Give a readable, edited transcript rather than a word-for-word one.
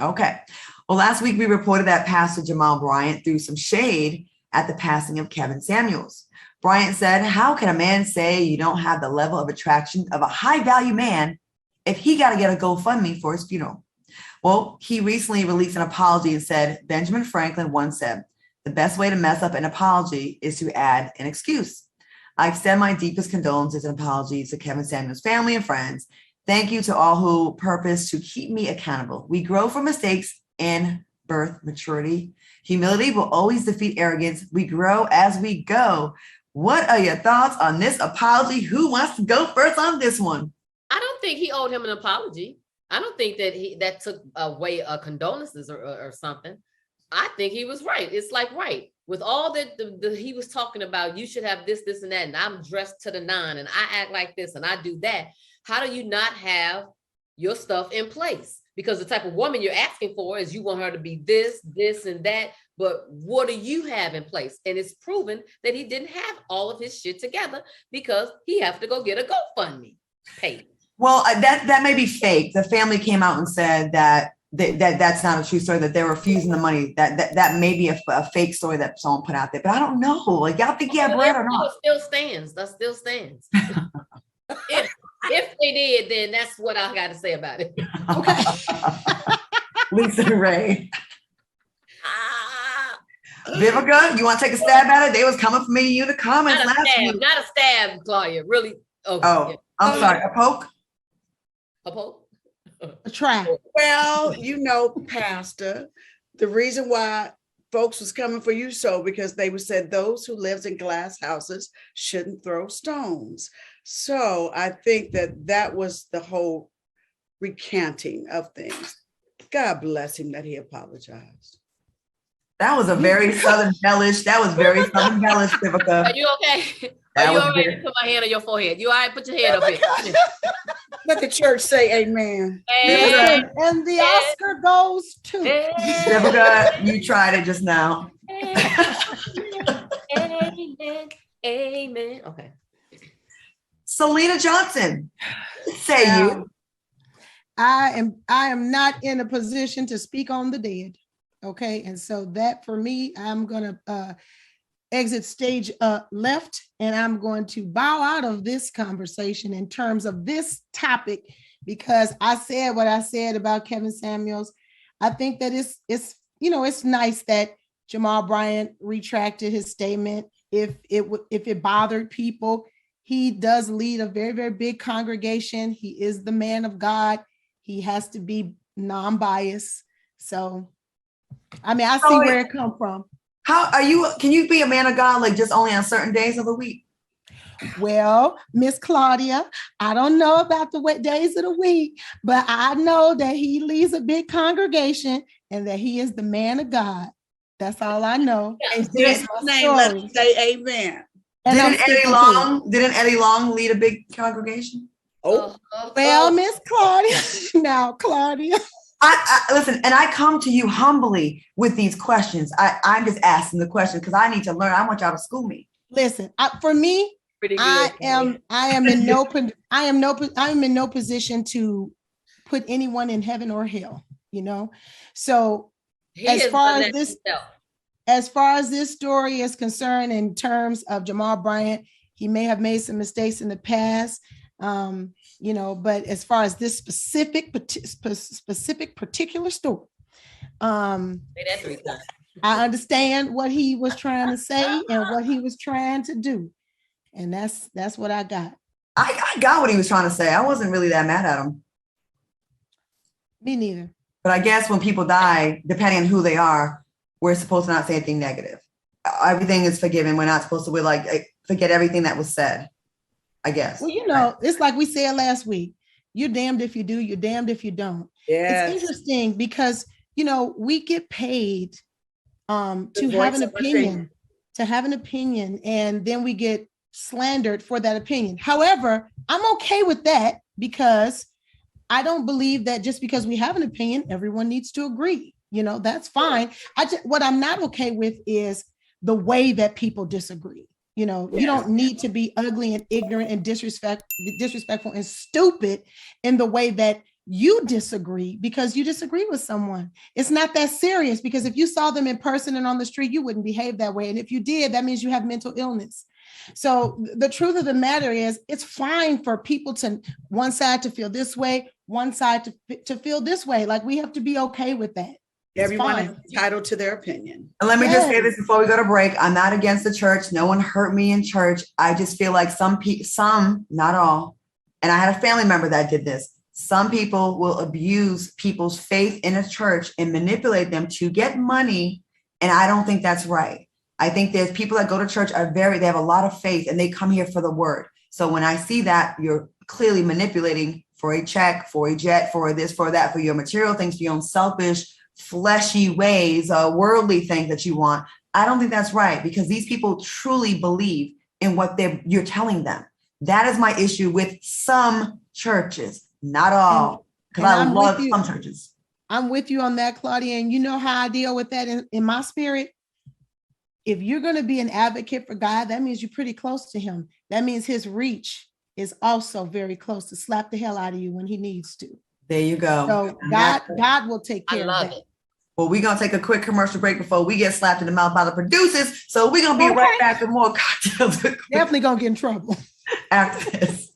Okay. Well, last week we reported that Pastor Jamal Bryant threw some shade at the passing of Kevin Samuels. Bryant said, "How can a man say you don't have the level of attraction of a high value man if he got to get a GoFundMe for his funeral?" Well, he recently released an apology and said, Benjamin Franklin once said, "The best way to mess up an apology is to add an excuse." I extend my deepest condolences and apologies to Kevin Samuels' family and friends. Thank you to all who purpose to keep me accountable. We grow from mistakes and birth maturity. Humility will always defeat arrogance. We grow as we go. What are your thoughts on this apology? Who wants to go first on this one? I don't think he owed him an apology. I don't think that took away condolences or something. I think he was right. It's like, right, with all that he was talking about, you should have this, this, and that, and I'm dressed to the nine, and I act like this, and I do that. How do you not have your stuff in place? Because the type of woman you're asking for is you want her to be this, this, and that, but what do you have in place? And it's proven that he didn't have all of his shit together because he have to go get a GoFundMe page. Well, that may be fake. The family came out and said that that's not a true story, that they're refusing the money. That may be a fake story that someone put out there, but I don't know. Like, y'all think you have bread or not? Still stands. That still stands. If they did, then that's what I got to say about it. Okay. Lisa Ray. Vivica, you want to take a stab at it? They was coming for me and you in the comments last week. Not a stab, Claudia. Really? Okay. Oh, yeah. I'm sorry. A poke? A poke? A try. Well, Pastor, the reason why folks was coming for you because they said those who lives in glass houses shouldn't throw stones. So I think that was the whole recanting of things. God bless him that he apologized. That was a very Southern bellish. That was very Southern bellish, Vivica. Are you okay? Are you all right to put my hand on your forehead? You all right? Put your head up here. Let the church say amen. Amen. And the Oscar goes to Vivica, you tried it just now. Amen. Amen. Okay. Selena Johnson, say you. I am not in a position to speak on the dead. Okay. And so that for me, I'm going to exit stage left, and I'm going to bow out of this conversation in terms of this topic, because I said what I said about Kevin Samuels. I think that it's nice that Jamal Bryant retracted his statement. If it bothered people, he does lead a very, very big congregation. He is the man of God. He has to be non-biased. So, I mean, I see where it come from. Can you be a man of God like just only on certain days of the week? Well, Miss Claudia, I don't know about the days of the week, but I know that he leads a big congregation and that he is the man of God. That's all I know. In Jesus' name, let's say amen. Didn't Eddie Long lead a big congregation? Oh, well, Miss Claudia. Now, Claudia. I listen, and I come to you humbly with these questions. I'm just asking the question because I need to learn. I want y'all to school me. Listen, for me, I am in no position to put anyone in heaven or hell. So as far as this story is concerned, in terms of Jamal Bryant, he may have made some mistakes in the past. But as far as this specific particular story, I understand what he was trying to say and what he was trying to do. And that's what I got. I got what he was trying to say. I wasn't really that mad at him. Me neither. But I guess when people die, depending on who they are, we're supposed to not say anything negative. Everything is forgiven. We're not supposed to forget everything that was said, I guess. Well, it's like we said last week. You're damned if you do, you're damned if you don't. Yes. It's interesting because, we get paid to have an opinion, and then we get slandered for that opinion. However, I'm okay with that because I don't believe that just because we have an opinion, everyone needs to agree. That's fine. What I'm not okay with is the way that people disagree. You don't need to be ugly and ignorant and disrespectful and stupid in the way that you disagree because you disagree with someone. It's not that serious, because if you saw them in person and on the street, you wouldn't behave that way. And if you did, that means you have mental illness. So the truth of the matter is, it's fine for people to one side to feel this way, one side to feel this way. Like, we have to be okay with that. Everyone is entitled to their opinion. And let me just say this before we go to break. I'm not against the church. No one hurt me in church. I just feel like some, not all, and I had a family member that did this. Some people will abuse people's faith in a church and manipulate them to get money. And I don't think that's right. I think there's people that go to church they have a lot of faith and they come here for the word. So when I see that, you're clearly manipulating for a check, for a jet, for this, for that, for your material things, for your own selfish, fleshy ways, worldly things that you want. I don't think that's right, because these people truly believe in what you're telling them. That is my issue with some churches, not all, because I love some churches. I'm with you on that, Claudia. And you know how I deal with that in my spirit? If you're going to be an advocate for God, that means you're pretty close to him. That means his reach is also very close to slap the hell out of you when he needs to. There you go. So God will take care of that. Well, we're going to take a quick commercial break before we get slapped in the mouth by the producers. So we're going to be right back with more cocktails. Definitely going to get in trouble after this.